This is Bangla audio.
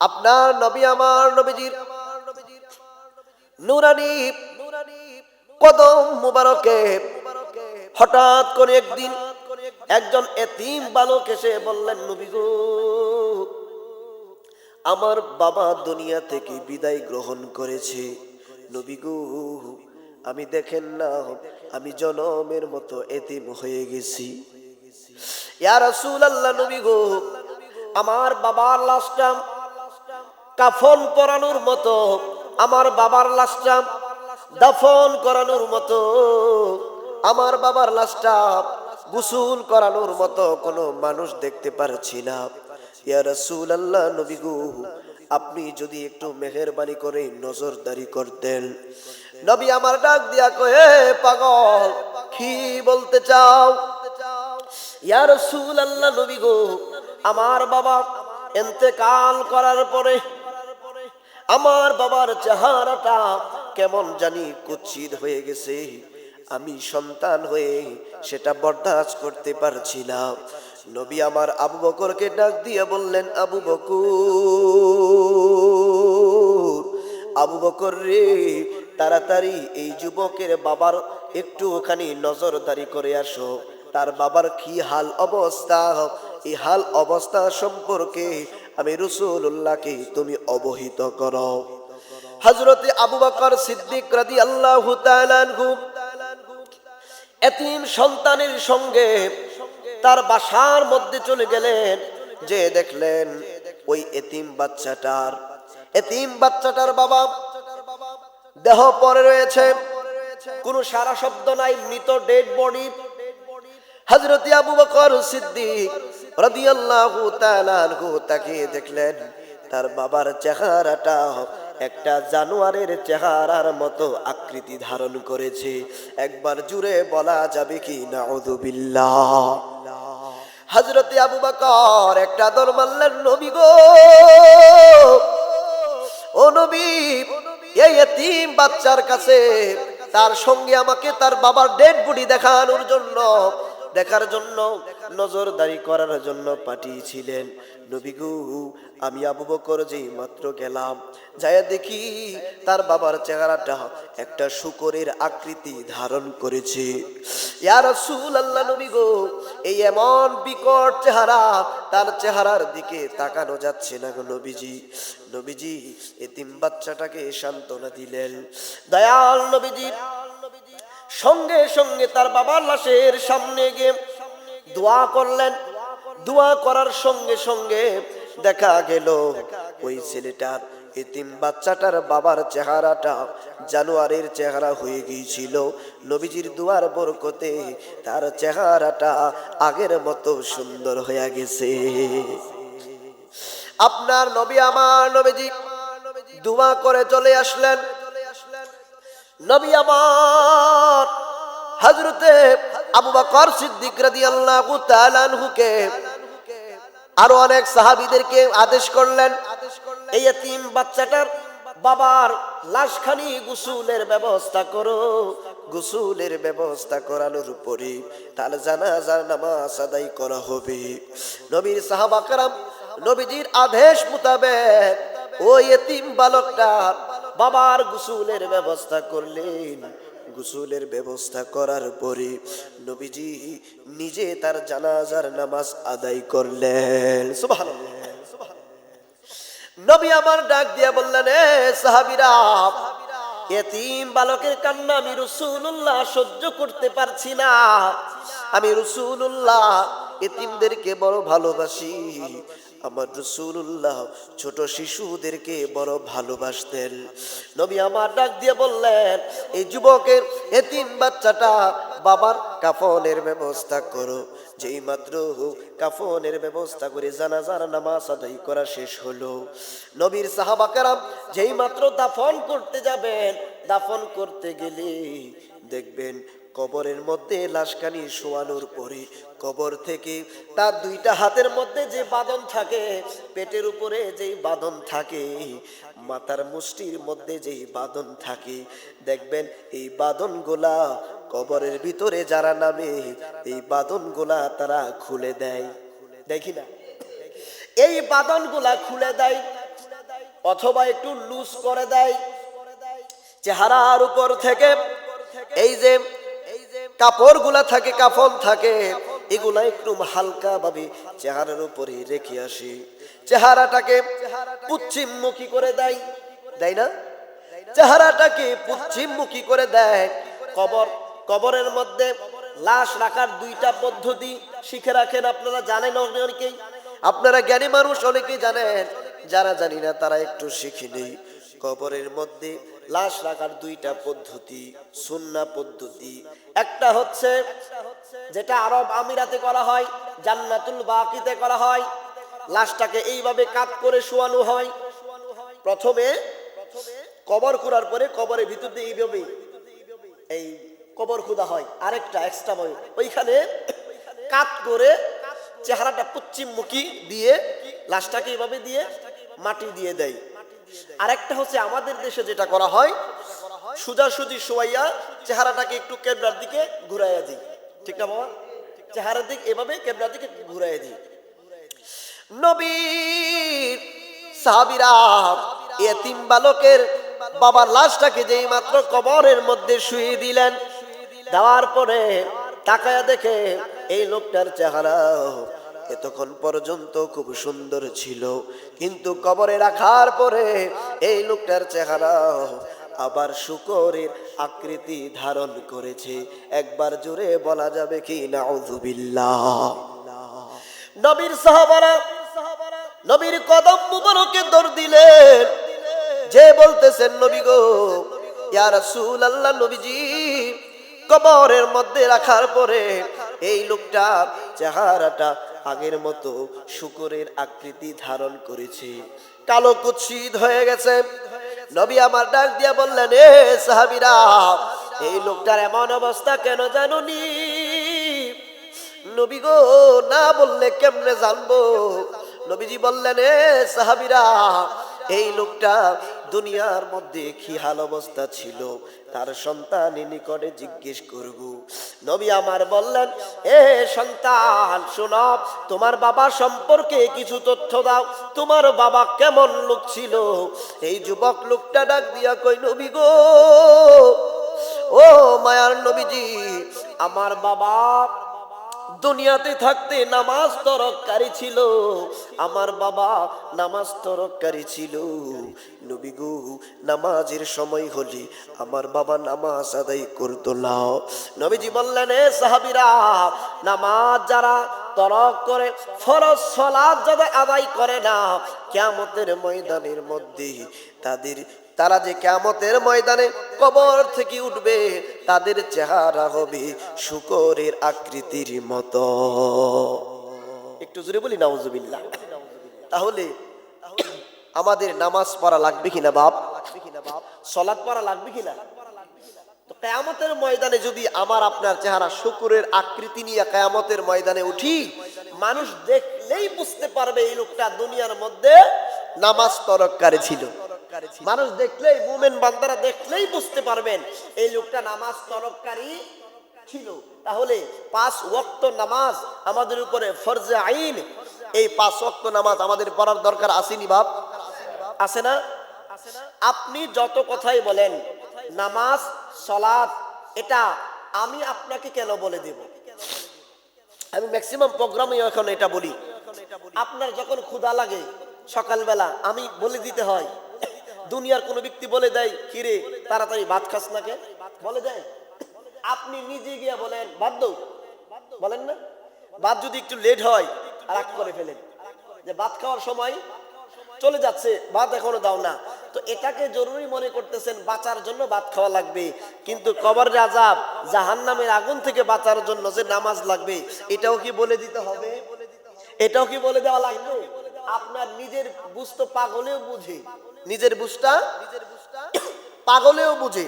আপনার নবী আমার নবীজির নুরানি কদম মুবারকে হঠাৎ করে একদিন একজন এতিম বালক এসে বললেন, নবী গো, আমার বাবা দুনিয়া থেকে বিদায় গ্রহণ করেছে। নবী গো, আমি দেখেন না, আমি জনমের মতো এতিম হয়ে গেছি। ইয়া রাসূলুল্লাহ, নবী গো, আমার বাবার লাশটা কাফন পরানোর মতো, আমার বাবার লাশটা দাফন করানোর মতো, আমার বাবার লাশটা গোসল করানোর মতো কোনো মানুষ দেখতে পারছি না। ইয়া রাসূলুল্লাহ, নবী গো, আপনি যদি একটু মেহেরবানি করে নজরদারি করতেন। নবী আমার ডাক দিয়া কয়ে, পাগল, কি বলতে চাও? ইয়া রাসূলুল্লাহ, নবী গো, আমার বাবা ইন্তেকাল করার পরে আমার বাবার চেহারাটা কেমন জানি কুৎসিত হয়ে গেছে। আমি সন্তান হয়ে সেটা বরদাস্ত করতে পারছি না। নবী আমার আবু বকরকে ডাক দিয়ে বললেন, আবু বকর, আবু বকর রে, তাড়াতাড়ি এই যুবকের বাবার একটুখানি নজরদারি করে আসো। তার বাবার কি হাল অবস্থা, এই হাল অবস্থা সম্পর্কে আমি রাসূলুল্লাহকে তুমি অবহিত করো। হযরতে আবু বকর সিদ্দিক রাদিয়াল্লাহু তাআলা আনহু এতিম সন্তানের সঙ্গে তার বাসার মধ্যে চলে গেলেন। যে দেখলেন ওই এতিম বাচ্চাটার বাবা দেহ পড়ে রয়েছে, কোনো সারা শব্দ নাই, মৃত, ডেড বডি। হযরত আবু বকর সিদ্দিক রাদিয়াল্লাহু তাআলা আনহু তাকিয়ে দেখলেন তার বাবার চেহারাটা একটা জানোয়ারের চেহারার মতো আকৃতি ধারণ করেছে। একবার জুড়ে বলা যাবে কি নাউযুবিল্লাহ। হযরত আবু বকর একটা দৌড় মারলেন, নবী গো, ও নবী, এই এতিম বাচ্চার কাছে তার সঙ্গে আমাকে তার বাবার ডেড বডি দেখার জন্য নজরদারি করার জন্য পাঠিয়েছিলেন। নবী গো, আমি আবু বকর যেই মাত্র গেলাম, যায়া দেখি তার বাবার চেহারাটা একটা শূকরের আকৃতি ধারণ করেছে। ইয়া রাসূলুল্লাহ, নবী গো, এই এমন বিকট চেহারা, তার চেহারার দিকে তাকানো যাচ্ছে না গো নবীজি। নবীজি এতিম বাচ্চাটাকে সান্ত্বনা দিলেন। দয়াল নবীজি সঙ্গে সঙ্গে তার বাবার লাশের সামনে গিয়ে দোয়া করলেন। দোয়া করার সঙ্গে সঙ্গে দেখা গেল ওই ছেলেটার, এতিম বাচ্চাটার বাবার চেহারাটা জানোয়ারের চেহারা হয়ে গিয়েছিল। নবীজির দুয়ার বরকতে তার চেহারাটা আগের মতো সুন্দর হয়ে গেছে। আপনার নবী আমার নবীজি দোয়া করে চলে আসলেন। নবী আমার হযরতে আবু বকর সিদ্দিক রাদিয়াল্লাহু তাআলা আনহুকে আরো অনেক সাহাবীদেরকে আদেশ করলেন, এই এতিম বাচ্চাটার বাবার লাশখানি গোসলের ব্যবস্থা করো। গোসলের ব্যবস্থা করানোর পরে তার জানাজার নামাজ আদায় করা হবে। নবীর সাহাবা কেরাম নবীজির আদেশ মোতাবেক ওই এতিম বালকটার বাবার গোসলের ব্যবস্থা করলেন। গোসলের ব্যবস্থা করার পরে নবীজি নিজে তার জানাজার নামাজ আদায় করলেন। সুবহানাল্লাহ। নবী আমার ডাক দিয়া বললেন, এ সাহাবীরা, এতিম বালকের কান্না আমি রাসূলুল্লাহ সহ্য করতে পারছি না। আমি রাসূলুল্লাহ এতিমদেরকে বড় ভালোবাসি। আমার রাসূলুল্লাহ ছোট শিশুদেরকে বড় ভালোবাসতেন। নবী আমার ডাক দিয়ে বললেন, এই যুবকের এতিম বাচ্চাটা বাবার কাফনের ব্যবস্থা করো। যেই মাত্র কাফনের ব্যবস্থা করে জানাজার নামাজ আদায় করা শেষ হলো, নবীর সাহাবা কেরাম যেই মাত্র দাফন করতে যাবেন, দাফন করতে গেলে দেখবেন কবরের মধ্যে লাশখানি শোয়ানোর পরে কবর থেকে তার দুইটা হাতের মধ্যে যে বাঁধন থাকে, পেটের উপরে যেই বাঁধন থাকে, মাথার মুষ্টির মধ্যে যেই বাঁধন থাকে, দেখবেন এই বাঁধনগুলা কবরের ভিতরে যারা নামে এই বাঁধনগুলা তারা খুলে দেয়। দেখি না, এই বাঁধনগুলা খুলে দেয়। অথবা একটু লুজ করে দেয়। চেহারার উপর থেকে এই যে কাপড়গুলা থাকে, কাফন থাকে, এগুলা একটু হালকা ভাবে চেহারার উপরে রেখে আসি, চেহারাটাকে পশ্চিমমুখী করে দেয়, তাই না? চেহারাটাকে পশ্চিমমুখী করে দেয়। কবরের মধ্যে লাশ রাখার দুইটা পদ্ধতি শিখে রাখেন, আপনারা জানেন অনেকেই, আপনারা জ্ঞানী মানুষ অনেকেই জানেন, যারা জানি না তারা একটু শিখে নেই। কবরের মধ্যে লাশ রাখার দুইটা পদ্ধতি, সুন্নাহ পদ্ধতি। একটা হচ্ছে যেটা আরব আমিরাতে করা হয়, জান্নাতুল বাকিতে করা হয়, লাশটাকে এইভাবে কাত করে শোয়ানো হয়। প্রথমে কবর খোঁড়ার পরে কবরের ভিতর দিয়ে এইভাবে এই কবর খোদা হয়, আরেকটা এক্সট্রা হয়, ওইখানে কাত করে চেহারাটা পশ্চিমমুখী দিয়ে লাশটাকে এইভাবে দিয়ে মাটি দিয়ে দেয়। আরেকটা হচ্ছে আমাদের দেশে যেটা করা হয়, সোজাসুজি শোয়াইয়া চেহারাটাকে একটু কেবলার দিকে ঘুরাইয়া দিই, ঠিক না বাবা? চেহারার দিক এভাবে কেবলার দিকে ঘুরাইয়া দিই। নবীর সাহাবীরা এতিম বালকের বাবার লাশটাকে যেই মাত্র কবরের মধ্যে শুয়ে দিলেন, দেওয়ার পরে তাকায়া দেখে এই লোকটার চেহারা এতক্ষণ পর্যন্ত খুব সুন্দর ছিল, কিন্তু কবরে রাখার পরে এই লোকটার চেহারা আবার শূকরের আকৃতি ধারণ করেছে। একবার জোরে বলা যাবে কি নাউযুবিল্লাহ? নবীর সাহাবারা নবীর কদম মুবারকে দৌড় দিলেন, যে বলতেছেন, নবী গো, ইয়া রাসূলুল্লাহ, নবীজি কবরের মধ্যে রাখার পরে এই লোকটার চেহারাটা আগের মতো শূকরের আকৃতি ধারণ করেছে, কালো কুৎসিত হয়ে গেছে। নবী আমার ডাক দিয়া বললেন, এ সাহাবীরা, এই লোকটার এমন অবস্থা কেন জানোনি? নবী গো, না বললে কেমনে জানবো? নবীজি বললেন, এ সাহাবীরা, এই লোকটা দুনিয়ার মধ্যে কি হাল অবস্থা ছিল তার সন্তানের নিকটে জিজ্ঞেস করব। নবী আমার বললেন, এ সন্তান, শোনো, তোমার বাবা সম্পর্কে কিছু তথ্য দাও, তোমার বাবা কেমন লোক ছিল? এই যুবক লোকটা ডাক দিয়া কই, নবী গো, ও মায়ার নবীজি, আমার বাবা দুনিয়াতে থাকতে নামাজ তরককারী ছিল, আমার বাবা নামাজ তরককারী ছিল। নবী গো, নামাজের সময় হলে আমার বাবা নামাজ আদায় করতো না। নবীজি বললেন, এ সাহাবীরা, নামাজ যারা তরক করে, ফরজ সালাত যারা আদায় করে না, কিয়ামতের ময়দানের মধ্যে তারা যে কিয়ামতের ময়দানে কবর থেকে উঠবে, তাদের চেহারা হবে শূকরের আকৃতির মতো। একটু জোরে বলি নাউযুবিল্লাহ। তাহলে আমাদের নামাজ পড়া লাগবে কিনা বাপ? সালাত পড়া লাগবে কিনা? তো কিয়ামতের ময়দানে যদি আমার আপনার চেহারা শূকরের আকৃতি নিয়ে কিয়ামতের ময়দানে উঠি, মানুষ দেখলেই বুঝতে পারবে এই লোকটা দুনিয়ার মধ্যে নামাজ তরককারী ছিল। মানুষ দেখলেই, মুমিন বান্দারা দেখলেই বুঝতে পারবেন এই লোকটা নামাজ তরককারী ছিল। তাহলে 5 ওয়াক্ত নামাজ আমাদের উপরে ফরজে আইন। এই 5 ওয়াক্ত নামাজ আমাদের পড়ার দরকার আসেনি বাপ? আছে না? আপনি যত কথাই বলেন, নামাজ সালাত এটা আমি আপনাকে কেন বলে দেব? আমি ম্যাক্সিমাম প্রোগ্রামে এখন এটা বলি, আপনার যখন ক্ষুধা লাগে সকালবেলা আমি বলে দিতে হয়। দুনিয়ার কোন ব্যক্তি বলে দেয়, কিরে তাড়াতাড়ি ভাত খাস না কে? বলে দেয়? আপনি নিজে গিয়ে বলেন ভাত দাও, বলেন না? ভাত যদি একটু লেট হয় রাগ করে ফেলেন যে ভাত খাওয়ার সময় চলে যাচ্ছে, ভাত এখনো দাও না। তো এটাকে জরুরি মনে করতেছেন, বাঁচার জন্য ভাত খাওয়া লাগবে। কিন্তু কবরের আযাব, জাহান্নামের আগুন থেকে বাঁচার জন্য যে নামাজ লাগবে, এটাও কি বলে দিতে হবে? এটাও কি বলে দেওয়া লাগবে? আপনার নিজের বুঝ তো পাগলেও বুঝে, নিজের বুঝটা পাগলেও বুঝে।